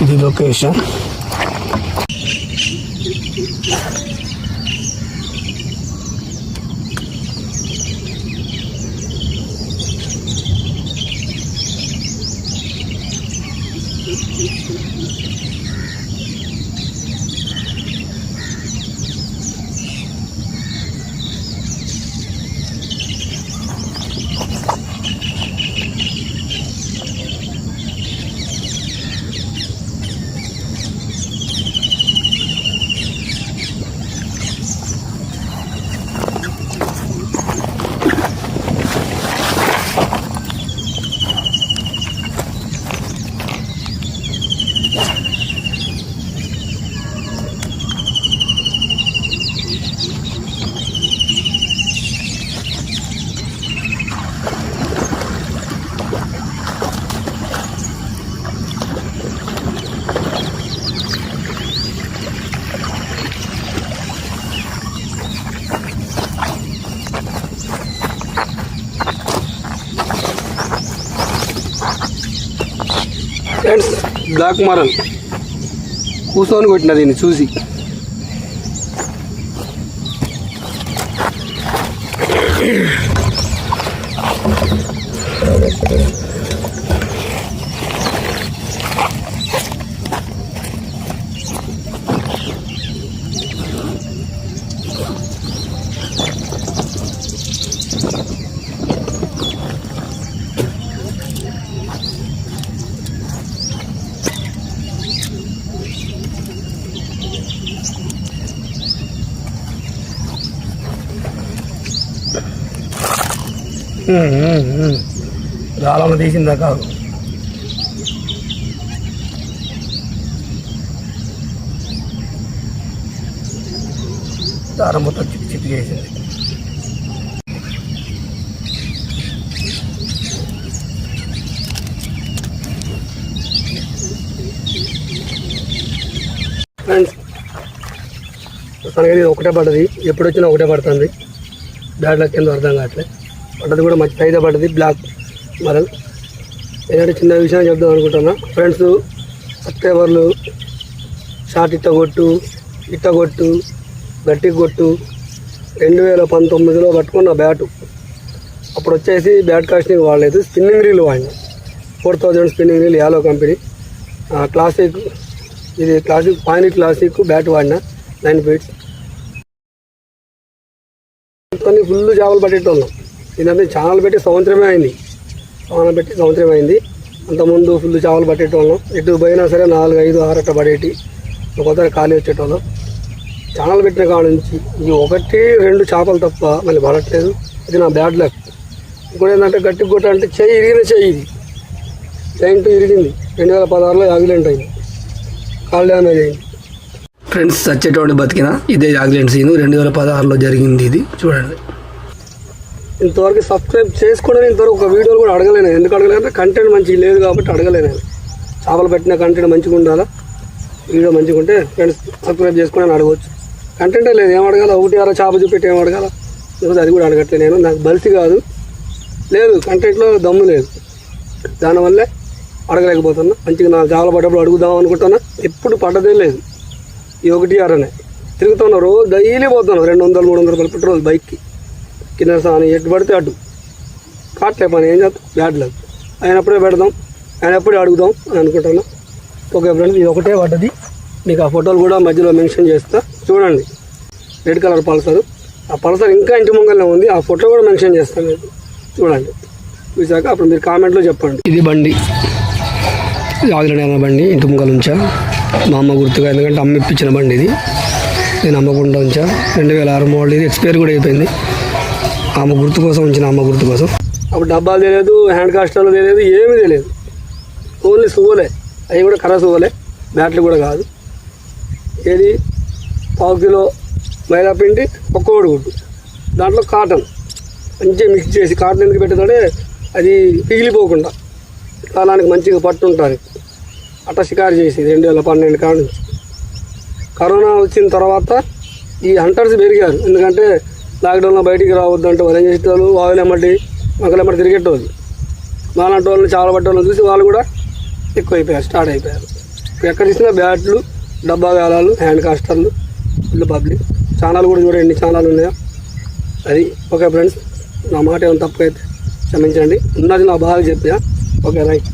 ఇది location. Friends, black murrel కూర్చొని కొట్టిన దీన్ని చూసి. రాళ్ళను తీసిందా కాదు. దారం మొత్తం చిక్కి చిక్కి చేసింది. ఫ్రెండ్స్, తనకి ఒకటే పడ్డది. ఎప్పుడు వచ్చినా ఒకటే పడుతుంది. బ్యాడ్ లక్ కింద అర్థం కావట్లేదు. పడ్డది కూడా మంచి సైజా పడ్డది, బ్లాక్ మరల్. ఏదైనా చిన్న విషయం చెప్దాం అనుకుంటున్నా ఫ్రెండ్స్. సబ్స్క్రైబర్లు షార్ట్ ఇట్టగొట్టు గట్టి కొట్టు 2019లో పట్టుకున్న బ్యాటు. అప్పుడు వచ్చేసి బ్యాట్ కాస్టింగ్ వాడలేదు, స్పిన్నింగ్ రీల్ వాడినా. 4000 స్పిన్నింగ్ రీల్, యాలో కంపెనీ క్లాసిక్. ఇది క్లాసిక్ పాయింట్ క్లాసిక్ బ్యాట్ వాడినా 9 ఫీట్స్. ఫుల్ చేపలు పట్టేటోళ్ళం. ఇదంతా ఛానల్ పెట్టి సంవత్సరమే అయింది. అంతకుముందు ఫుల్ చేపలు పట్టేటోళ్ళం. ఎటు పోయినా సరే 4, 5, 6 అట్ట పడేటి. ఒక్కొక్కసారి ఖాళీ వచ్చేటోళ్ళం. ఛానల్ పెట్టిన కాడ నుంచి ఈ 1, 2 చేపలు తప్ప మళ్ళీ పడట్లేదు. ఇది నా బ్యాడ్ లక్. ఇంకోటి ఏంటంటే గట్టి కొట్ట అంటే చెయ్యి ఇది జాయింట్ ఇరిగింది. 2016లో యాక్సిడెంట్ అయింది, కాల్ డ్యామేజ్ అయింది. ఫ్రెండ్స్, చచ్చేటోడి బతికిన ఇదే యాక్సిడెంట్ సీను 2016లో జరిగింది. ఇది చూడండి. ఇంతవరకు సబ్స్క్రైబ్ చేసుకోవడం ఇంతవరకు ఒక వీడియోలు కూడా అడగలేను. ఎందుకు అడగలేదంటే కంటెంట్ మంచిగా లేదు కాబట్టి అడగలేను. చేపలు పెట్టిన కంటెంట్ మంచిగా ఉండాలా, వీడియో మంచిగా ఉంటే ఫ్రెండ్స్ సబ్స్క్రైబ్ చేసుకుని అడగవచ్చు. కంటెంటే లేదు, ఏం అడగాల? 1, 6 చేప చూపెట్టి ఏం అడగాల? లేకపోతే అది కూడా అడగట్లేదు. నేను నాకు బలిసి కాదు, లేదు కంటెంట్లో దమ్ము లేదు. దానివల్లే అడగలేకపోతున్నా. మంచిగా నా చేపలు పడ్డప్పుడు అడుగుదాం అనుకుంటున్నా. ఎప్పుడు పడ్డదే లేదు. ఈ 1, 6 అనే తిరుగుతున్నా. రోజు డైలీ పోతున్నాను. 200, 300 రూపాయలు పెట్రోల్ బైక్కి. కింద సాని ఎటు పడితే అటు కాట్లే పని. ఏం చేస్తాం? Bad luck. అయినప్పుడే పెడదాం, అయినప్పుడే అడుగుదాం అని అనుకుంటున్నా. ఓకే ఫ్రెండ్స్, ఇది ఒకటే పడ్డది. మీకు ఆ ఫోటోలు కూడా మధ్యలో మెన్షన్ చేస్తా. చూడండి, రెడ్ కలర్ పల్సర్. ఆ పల్సర్ ఇంకా ఇంటి ముంగల్నే ఉంది. ఆ ఫోటో కూడా మెన్షన్ చేస్తాను మీకు. చూడండి, చూసాక అప్పుడు మీరు కామెంట్లో చెప్పండి. ఇది బండి, ఆగిన బండి ఇంటి ముంగల్ ఉంచా మా అమ్మ గుర్తుగా. ఎందుకంటే అమ్మ ఇప్పించిన బండి ఇది. నేను అమ్మకుండా ఉంచా. 2006 మోడల్. ఇది ఎక్స్పైర్ కూడా అయిపోయింది. అమ్మ గుర్తు కోసం ఉంచిన, అమ్మ గుర్తు కోసం. అప్పుడు డబ్బాలు తెలియదు, హ్యాండ్ కాస్టాలు తెలియదు, ఏమీ తెలియదు. ఓన్లీ సువ్వలే, అవి కూడా కర్ర సువ్వలే, బ్యాటరీ కూడా కాదు. ఏది 1/2 కిలో మైదా పిండి, 1 కోడిగుడ్డు, దాంట్లో కాటన్ మంచిగా మిక్స్ చేసి. కాటన్ ఎందుకు పెట్టేదంటే అది పిగిలిపోకుండా కాలానికి మంచిగా పట్టు ఉంటుంది. అట్లా షికారు చేసి 2012 కాడ నుంచి. కరోనా వచ్చిన తర్వాత ఈ హంటర్స్ పెరిగారు. ఎందుకంటే లాక్డౌన్లో బయటికి రావద్దంటే వాళ్ళు ఏం చేసేవాళ్ళు, వాగులెమ్మటి మొక్కలెమ్మటి తిరిగేటోళ్ళు. మాలాంటి వాళ్ళని చాలా పట్టేవాళ్ళని చూసి వాళ్ళు కూడా ఎక్కువైపోయారు, స్టార్ట్ అయిపోయారు. ఇప్పుడు ఎక్కడ చూసినా బ్యాట్లు, డబ్బా గాలాలు, హ్యాండ్ కాస్టర్లు, ఫుల్ పబ్లిక్. ఛానల్ కూడా చూడండి, ఎన్ని ఛానల్ ఉన్నాయో. అది ఓకే ఫ్రెండ్స్, నా మాట ఏమైనా తప్పు అయితే క్షమించండి. ఉన్నది నా బాగా చెప్పా. Okay right.